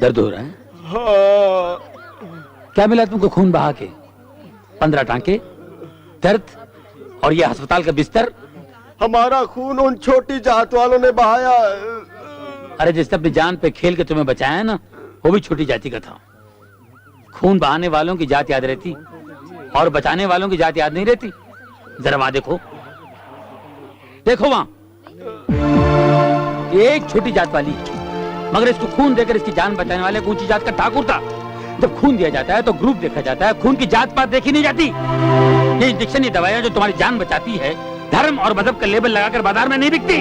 दर्द हो रहा है? हाँ। क्या मिला तुमको खून बहा के? 15 टांके, दर्द और ये अस्पताल का बिस्तर? हमारा खून उन छोटी जात वालों ने बहाया। अरे जिसने अपनी जान पे खेल के तुम्हें बचाया ना, वो भी छोटी जाति का था। खून बहाने वालों की जात याद रहती और बचाने वालों की जात याद नहीं रहती। जरा वहां देखो, देखो वहां, ये एक छोटी जात वाली, मगर इसको खून देकर इसकी जान बचाने वाले एक ऊंची जात का ठाकुर था। जब खून दिया जाता है तो ग्रुप देखा जाता है, खून की जात पात देखी नहीं जाती। ये इंजेक्शन, ये दवाइयां जो तुम्हारी जान बचाती है, धर्म और मजहब का लेबल लगाकर बाजार में नहीं बिकती,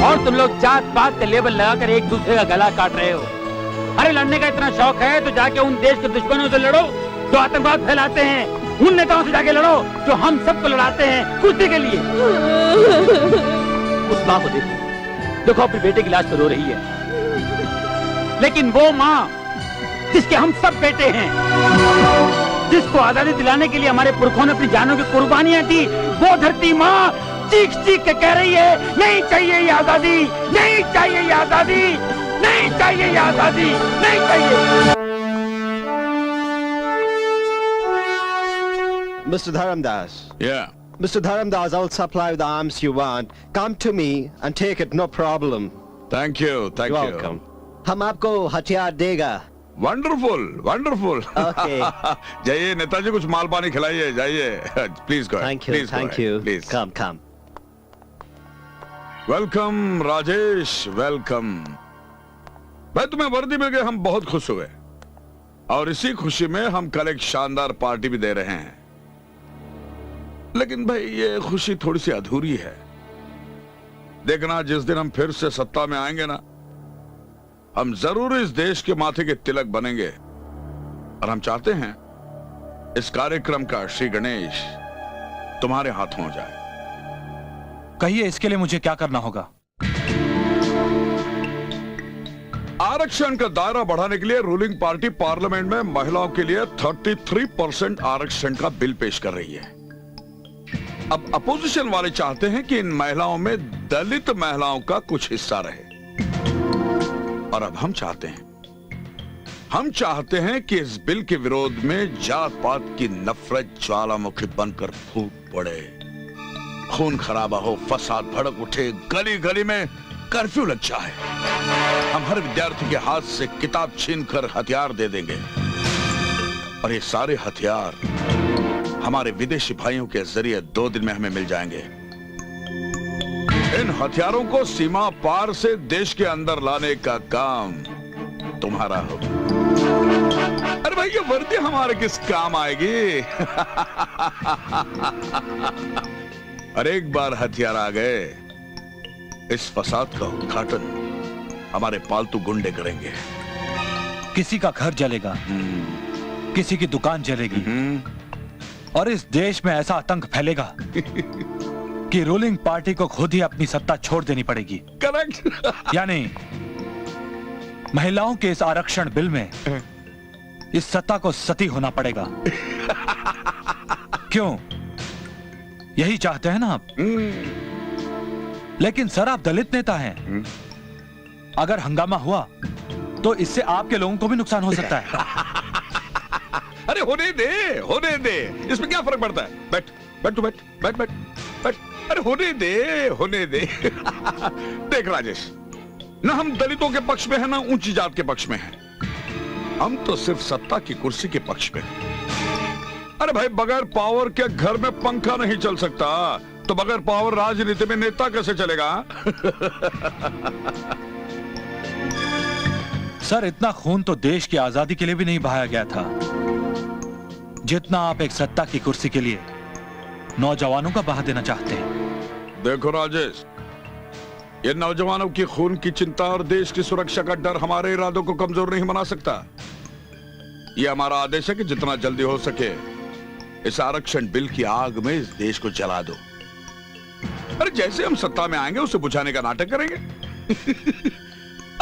और तुम लोग जात पात का लेबल लगाकर एक दूसरे का गला काट रहे हो। अरे लड़ने का इतना शौक है तो जाके उन देश के दुश्मनों से लड़ो जो आतंकवाद फैलाते हैं, उन नेताओं से जाके लड़ो जो हम सबको लड़ाते हैं कुर्सी के लिए। उस माँ को देखो, देखो अपने बेटे की लाश पर रो रही है, लेकिन वो माँ जिसके हम सब बेटे हैं, जिसको आजादी दिलाने के लिए हमारे पुरखों ने अपनी जानों की कुर्बानियां दी, वो धरती माँ चीख चीख के कह रही है, नहीं चाहिए ये आजादी, नहीं चाहिए ये आजादी, नहीं चाहिए ये आजादी, नहीं चाहिए। Mr. Dharamdas. Yeah. Mr. Dharamdas, I'll supply the arms you want. Come to me and take it, no problem. Thank you. Thank You're you. welcome. हम आपको हथियार देगा। Wonderful. Wonderful. Okay. जाइए नेताजी, कुछ माल पानी खिलाइए, जाइए। Please go ahead. Thank you. Please go Thank ahead. you. Please. Come, come. Welcome Rajesh, welcome. भाई तुम्हें वर्दी मिल गई, हम बहुत खुश हुए, और इसी खुशी में हम कल एक शानदार पार्टी भी दे रहे हैं। लेकिन भाई ये खुशी थोड़ी सी अधूरी है। देखना, जिस दिन हम फिर से सत्ता में आएंगे ना, हम जरूर इस देश के माथे के तिलक बनेंगे, और हम चाहते हैं इस कार्यक्रम का श्री गणेश तुम्हारे हाथों हो जाए। कहिए, इसके लिए मुझे क्या करना होगा? आरक्षण का दायरा बढ़ाने के लिए रूलिंग पार्टी पार्लियामेंट में महिलाओं के लिए 33% आरक्षण का बिल पेश कर रही है। अब अपोजिशन वाले चाहते हैं कि इन महिलाओं में दलित महिलाओं का कुछ हिस्सा रहे, और अब हम चाहते हैं कि इस बिल के विरोध में जात पात की नफरत ज्वालामुखी बनकर फूट पड़े, खून खराबा हो, फसाद भड़क उठे, गली गली में कर्फ्यू लग जाए। हम हर विद्यार्थी के हाथ से किताब छीनकर हथियार दे देंगे, और ये सारे हथियार हमारे विदेशी भाइयों के जरिए 2 दिन में हमें मिल जाएंगे। इन हथियारों को सीमा पार से देश के अंदर लाने का काम तुम्हारा होगा। अरे भाई, ये वर्दी हमारे किस काम आएगी? और एक बार हथियार आ गए, इस फसाद का उद्घाटन हमारे पालतू गुंडे करेंगे। किसी का घर जलेगा, किसी की दुकान जलेगी, और इस देश में ऐसा आतंक फैलेगा कि रूलिंग पार्टी को खुद ही अपनी सत्ता छोड़ देनी पड़ेगी। करेक्ट। यानी महिलाओं के इस आरक्षण बिल में इस सत्ता को सती होना पड़ेगा। क्यों? यही चाहते हैं ना आप? लेकिन सर, आप दलित नेता हैं। अगर हंगामा हुआ तो इससे आपके लोगों को भी नुकसान हो सकता है। अरे होने दे, इसमें क्या फर्क पड़ता है? बैठ बैठ बैठ बैठ बैठ बैठ। अरे होने दे। देख राजेश, ना हम दलितों के पक्ष में है, ना ऊंची जात के पक्ष में है। हम तो सिर्फ सत्ता की कुर्सी के पक्ष में हैं। अरे भाई, बगैर पावर के घर में पंखा नहीं चल सकता, तो बगैर पावर राजनीति में नेता कैसे चलेगा? सर, इतना खून तो देश की आजादी के लिए भी नहीं बहाया गया था, जितना आप एक सत्ता की कुर्सी के लिए नौजवानों का बहा देना चाहते हैं। देखो राजेश, ये नौजवानों की खून की चिंता और देश की सुरक्षा का डर हमारे इरादों को कमजोर नहीं बना सकता। ये हमारा आदेश है कि जितना जल्दी हो सके इस आरक्षण बिल की आग में इस देश को जला दो। अरे जैसे हम सत्ता में आएंगे उसे बुझाने का नाटक करेंगे।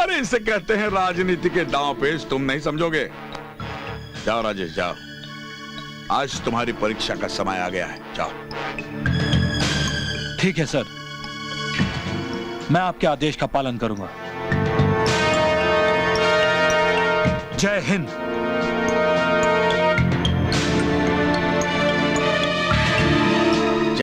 अरे इसे कहते हैं राजनीति के दांव पेच, तुम नहीं समझोगे। जाओ राजेश, जाओ, आज तुम्हारी परीक्षा का समय आ गया है, जाओ। ठीक है सर, मैं आपके आदेश का पालन करूंगा। जय हिंद।